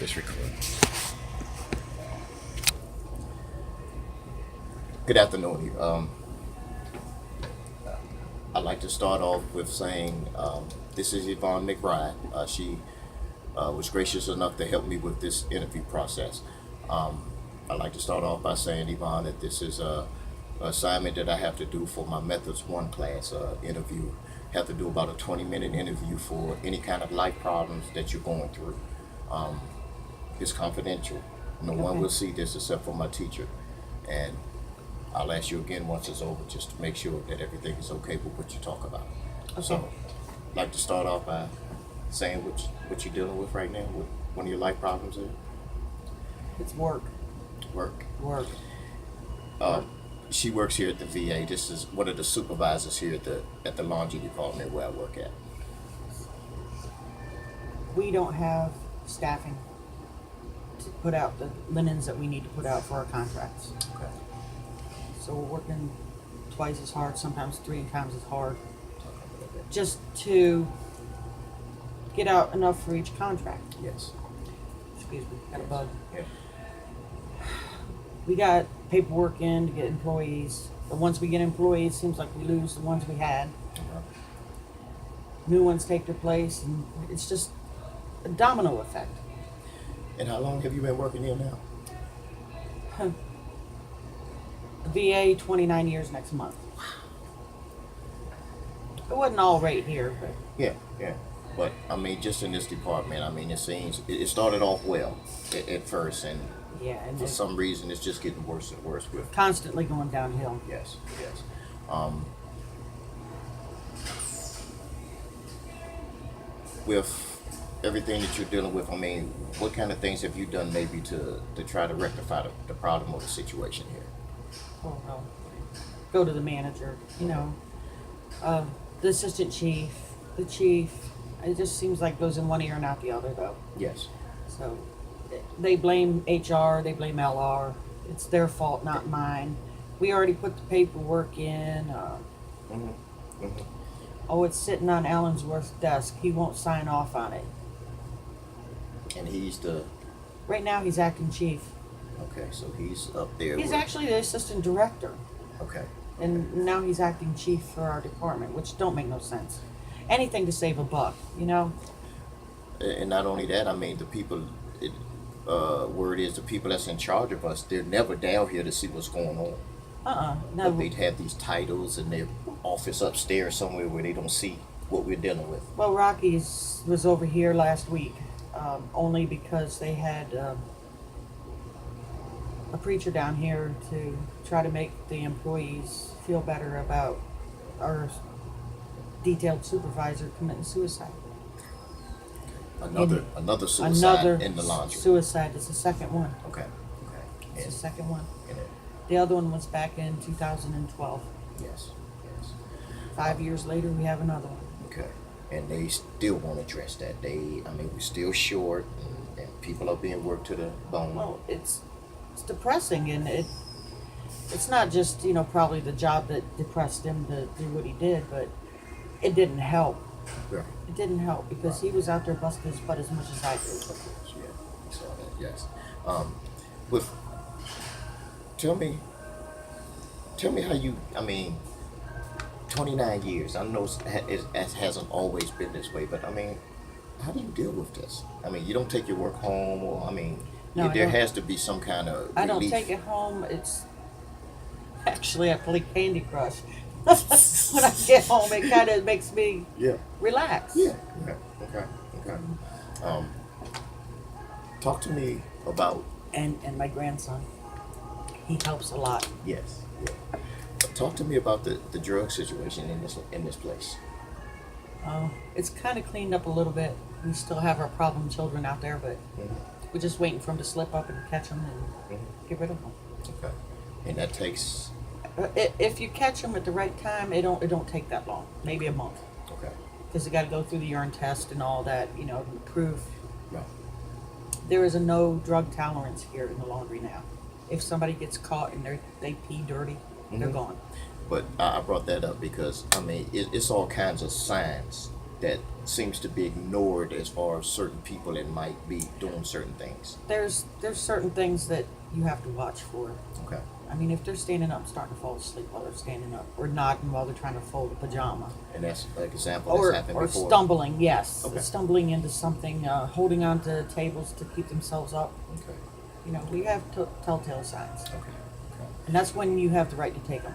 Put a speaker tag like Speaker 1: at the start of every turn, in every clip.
Speaker 1: This record. Good afternoon. I'd like to start off with saying this is Yvonne McBride. She was gracious enough to help me with this interview process. I'd like to start off by saying, Yvonne, that this is a assignment that I have to do for my Methods 1 class interview. Have to do about a 20-minute interview for any kind of life problems that you're going through. It's confidential. No one will see this except for my teacher. And I'll ask you again once it's over just to make sure that everything is okay with what you talk about.
Speaker 2: Okay.
Speaker 1: So, I'd like to start off by saying what you're dealing with right now, what one of your life problems is.
Speaker 2: It's work.
Speaker 1: Work.
Speaker 2: Work.
Speaker 1: She works here at the VA. This is one of the supervisors here at the laundry department where I work at.
Speaker 2: We don't have staffing to put out the linens that we need to put out for our contracts.
Speaker 1: Okay.
Speaker 2: So we're working twice as hard, sometimes 3 times as hard,
Speaker 1: Talk a little bit.
Speaker 2: just to get out enough for each contract.
Speaker 1: Yes.
Speaker 2: Excuse me, got a bug.
Speaker 1: Yeah.
Speaker 2: We got paperwork in to get employees. But once we get employees, it seems like we lose the ones we had.
Speaker 1: Okay.
Speaker 2: New ones take their place, and it's just a domino effect.
Speaker 1: And how long have you been working here now?
Speaker 2: The VA, 29 years next month. It wasn't all right here, but
Speaker 1: Yeah. But I mean, just in this department, I mean, it seems it started off well at first, and
Speaker 2: yeah, and
Speaker 1: for
Speaker 2: it's
Speaker 1: some reason, it's just getting worse and worse with.
Speaker 2: constantly going downhill.
Speaker 1: Yes. With everything that you're dealing with, I mean, what kind of things have you done maybe to try to rectify the problem or the situation here?
Speaker 2: Oh, well, go to the manager, the assistant chief, the chief. It just seems like goes in one ear and out the other, though.
Speaker 1: Yes.
Speaker 2: So they blame HR, they blame LR. It's their fault, not mine. We already put the paperwork in. Oh, it's sitting on Allensworth's desk. He won't sign off on it.
Speaker 1: And he's the
Speaker 2: Right now, he's acting chief.
Speaker 1: okay, so he's up there.
Speaker 2: He's
Speaker 1: with,
Speaker 2: actually the assistant director.
Speaker 1: okay.
Speaker 2: And now he's acting chief for our department, which don't make no sense. Anything to save a buck,
Speaker 1: And not only that, I mean, the people, word is the people that's in charge of us, they're never down here to see what's going on.
Speaker 2: No,
Speaker 1: But they'd have these titles in their office upstairs somewhere where they don't see what we're dealing with.
Speaker 2: well, Rocky's was over here last week, only because they had a preacher down here to try to make the employees feel better about our detailed supervisor committing suicide.
Speaker 1: Another suicide
Speaker 2: Another
Speaker 1: in the laundry.
Speaker 2: suicide is the second one.
Speaker 1: Okay.
Speaker 2: It's
Speaker 1: And,
Speaker 2: the second one.
Speaker 1: and it,
Speaker 2: The other one was back in 2012.
Speaker 1: yes.
Speaker 2: 5 years later, we have another one.
Speaker 1: Okay. And they still won't address that. I mean, we're still short, and people are being worked to the bone.
Speaker 2: Well, it's depressing, and it's not just probably the job that depressed him to do what he did, but it didn't help.
Speaker 1: Yeah.
Speaker 2: It didn't help because he was out there busting his butt as much as I did.
Speaker 1: Of course, yeah. I saw that. Yes. With tell me how you. I mean, 29 years. I know it hasn't always been this way, but I mean, how do you deal with this? I mean, you don't take your work home, or I mean,
Speaker 2: No, I
Speaker 1: there
Speaker 2: don't.
Speaker 1: has to be some kind of relief.
Speaker 2: I don't take it home. It's actually I play Candy Crush. When I get home, it kind of makes me
Speaker 1: Yeah.
Speaker 2: relax.
Speaker 1: Yeah. Okay. Talk to me about
Speaker 2: And my grandson, he helps a lot.
Speaker 1: yes. Yeah. Talk to me about the drug situation in this place.
Speaker 2: It's kind of cleaned up a little bit. We still have our problem children out there, but we're just waiting for them to slip up and catch them and get rid of them.
Speaker 1: Okay. And that takes
Speaker 2: If you catch them at the right time, it don't take that long. Maybe a month,
Speaker 1: okay.
Speaker 2: because they got to go through the urine test and all that, to prove.
Speaker 1: Right.
Speaker 2: There is a no drug tolerance here in the laundry now. If somebody gets caught and they pee dirty, they're gone.
Speaker 1: But I brought that up because I mean it's all kinds of signs that seems to be ignored as far as certain people that might be doing certain things?
Speaker 2: There's certain things that you have to watch for.
Speaker 1: Okay.
Speaker 2: I mean, if they're standing up, starting to fall asleep while they're standing up, or nodding while they're trying to fold a pajama,
Speaker 1: And that's an example
Speaker 2: or
Speaker 1: that's happened
Speaker 2: or
Speaker 1: before.
Speaker 2: stumbling, yes,
Speaker 1: Okay.
Speaker 2: stumbling into something, holding on to tables to keep themselves up.
Speaker 1: Okay.
Speaker 2: You know, we have telltale signs,
Speaker 1: Okay. Okay.
Speaker 2: and that's when you have the right to take them.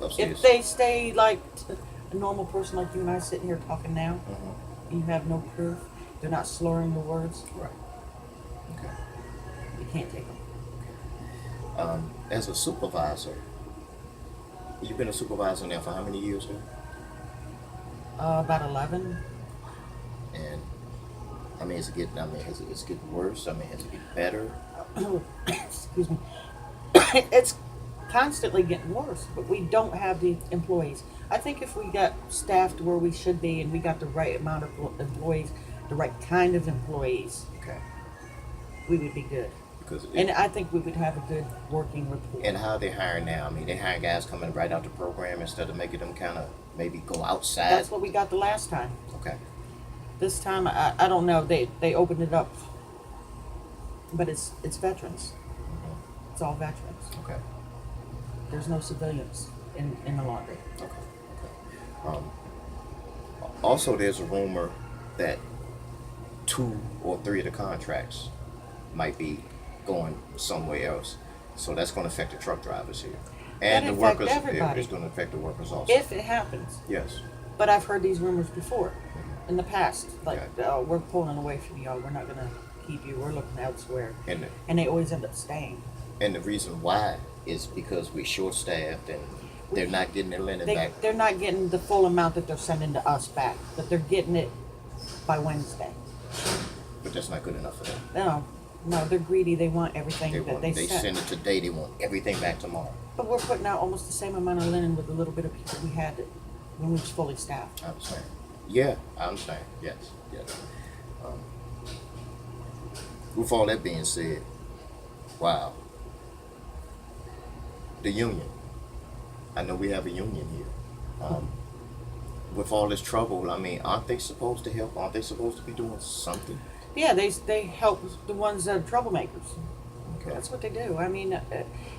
Speaker 1: Upstairs.
Speaker 2: If they stay like a normal person, like you and I sitting here talking now,
Speaker 1: Mhm.
Speaker 2: and you have no proof, they're not slurring the words,
Speaker 1: Right. Okay.
Speaker 2: you can't take them.
Speaker 1: As a supervisor, you've been a supervisor now for how many years now?
Speaker 2: About 11.
Speaker 1: And I mean, is it getting? I mean, it's getting worse? I mean, has it getting better?
Speaker 2: Excuse me. It's constantly getting worse, but we don't have the employees. I think if we got staffed where we should be and we got the right amount of employees, the right kind of employees,
Speaker 1: Okay.
Speaker 2: we would be good.
Speaker 1: Because
Speaker 2: And I think we would have a good working rapport.
Speaker 1: and how they hiring now? I mean, they hiring guys coming right out the program instead of making them kind of maybe go outside.
Speaker 2: That's what we got the last time.
Speaker 1: Okay.
Speaker 2: This time, I don't know. They opened it up, but it's veterans.
Speaker 1: Mhm.
Speaker 2: It's all veterans.
Speaker 1: Okay.
Speaker 2: There's no civilians in the laundry.
Speaker 1: Okay. Okay. Also, there's a rumor that 2 or 3 of the contracts might be going somewhere else. So that's going to affect the truck drivers here. And the
Speaker 2: That'd affect
Speaker 1: workers.
Speaker 2: everybody.
Speaker 1: It's going to affect the workers also.
Speaker 2: If it happens.
Speaker 1: Yes.
Speaker 2: But I've heard these rumors before, in the past. Like,
Speaker 1: Okay.
Speaker 2: oh, we're pulling away from y'all. We're not gonna keep you. We're looking elsewhere.
Speaker 1: And
Speaker 2: And they always end up staying.
Speaker 1: the reason why is because we're short staffed and they're not getting their linen back.
Speaker 2: They're not getting the full amount that they're sending to us back, but they're getting it by Wednesday.
Speaker 1: But that's not good enough for them.
Speaker 2: No, they're greedy. They want everything that they
Speaker 1: They
Speaker 2: send.
Speaker 1: send it today, they want everything back tomorrow.
Speaker 2: But we're putting out almost the same amount of linen with the little bit of people we had when we was fully staffed.
Speaker 1: I understand. Yeah, I understand. Yes, yes. With all that being said, wow. The union. I know we have a union here. With all this trouble, I mean, aren't they supposed to help? Aren't they supposed to be doing something?
Speaker 2: Yeah, they help the ones that are troublemakers.
Speaker 1: Okay.
Speaker 2: That's what they do. I mean,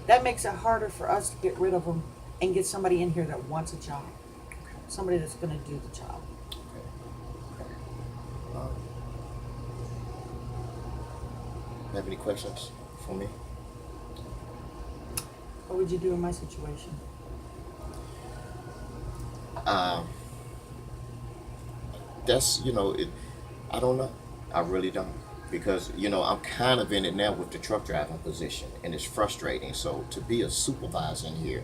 Speaker 2: that makes it harder for us to get rid of them and get somebody in here that wants a job. Somebody that's going to do the job.
Speaker 1: Okay. Have any questions for me?
Speaker 2: What would you do in my situation?
Speaker 1: That's, I don't know. I really don't. Because, I'm kind of in it now with the truck driving position, and it's frustrating. So to be a supervisor in here,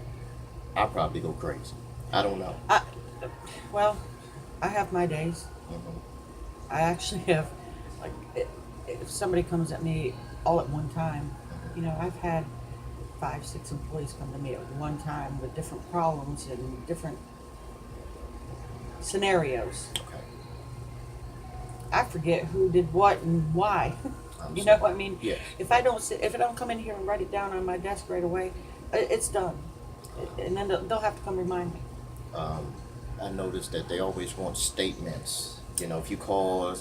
Speaker 1: I'll probably go crazy. I don't know.
Speaker 2: Well, I have my days.
Speaker 1: Mhm.
Speaker 2: I actually have, like, if somebody comes at me all at one time, I've had 5, 6 employees come to me at one time with different problems and different scenarios.
Speaker 1: Okay.
Speaker 2: I forget who did what and why.
Speaker 1: I'm
Speaker 2: You know
Speaker 1: sorry.
Speaker 2: what I mean?
Speaker 1: Yes.
Speaker 2: If I don't come in here and write it down on my desk right away, it's done. And then they'll have to come remind me.
Speaker 1: I noticed that they always want statements. If you call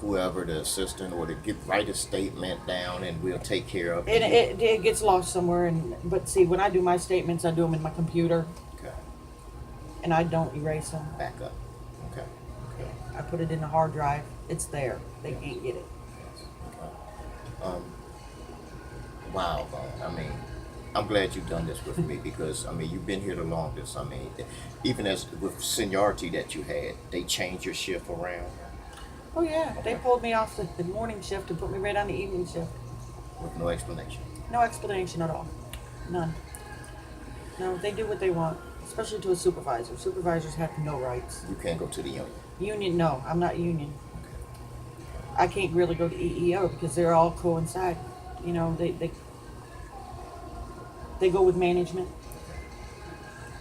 Speaker 1: whoever, the assistant, or to write a statement down, and we'll take care of
Speaker 2: And
Speaker 1: it.
Speaker 2: it gets lost somewhere. But see, when I do my statements, I do them in my computer,
Speaker 1: Okay.
Speaker 2: and I don't erase them.
Speaker 1: Back up. Okay. Okay.
Speaker 2: I put it in the hard drive. It's there. They can't get it.
Speaker 1: Okay. Wow, Vaughn. I mean, I'm glad you've done this with me because, you've been here the longest. Even as with seniority that you had, they changed your shift around
Speaker 2: Oh yeah, they pulled me off the morning shift and put me right on the evening shift.
Speaker 1: with no explanation.
Speaker 2: No explanation at all. None. No, they do what they want, especially to a supervisor. Supervisors have no rights.
Speaker 1: You can't go to the union.
Speaker 2: Union, no, I'm not union.
Speaker 1: Okay.
Speaker 2: I can't really go to EEO because they're all coincide. They go with management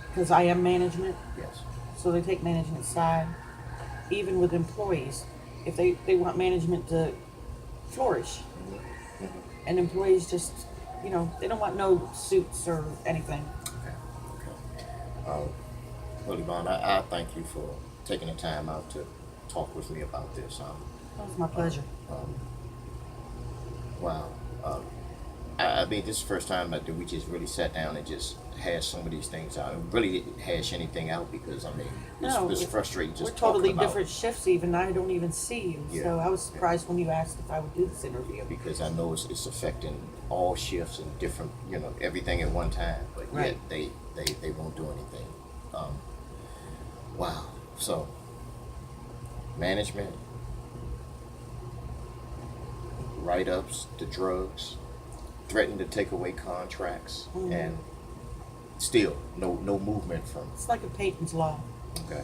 Speaker 2: because I am management,
Speaker 1: Yes.
Speaker 2: so they take management side. Even with employees, if they want management to flourish, and employees just, they don't want no suits or anything.
Speaker 1: Okay. Okay. Well, Yvonne, I thank you for taking the time out to talk with me about this.
Speaker 2: That was my pleasure.
Speaker 1: Um, wow. I mean, this is the first time that we just really sat down and just hashed some of these things out. And really didn't hash anything out because, I mean, it's frustrating just
Speaker 2: We're totally
Speaker 1: talking about
Speaker 2: different shifts even. I don't even see you.
Speaker 1: Yeah.
Speaker 2: So I was surprised when you asked if I would do this interview.
Speaker 1: because I know it's affecting all shifts and different, everything at one time. But
Speaker 2: Right.
Speaker 1: yet they won't do anything. Wow. So, management, write-ups, the drugs, threatened to take away contracts, and still no movement from.
Speaker 2: It's like a Peyton's Law.
Speaker 1: Okay.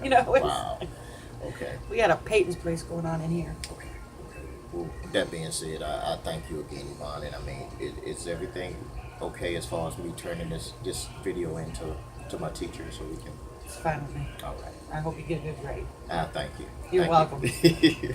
Speaker 2: You know, it's,
Speaker 1: Wow. Okay.
Speaker 2: we got a Peyton's place going on in here.
Speaker 1: Okay. Well, that being said, I thank you again, Yvonne, and I mean, is everything okay as far as me turning this video into my teacher so we can?
Speaker 2: It's fine with me.
Speaker 1: All right.
Speaker 2: I hope you get a good grade.
Speaker 1: Thank you.
Speaker 2: You're
Speaker 1: Thank you.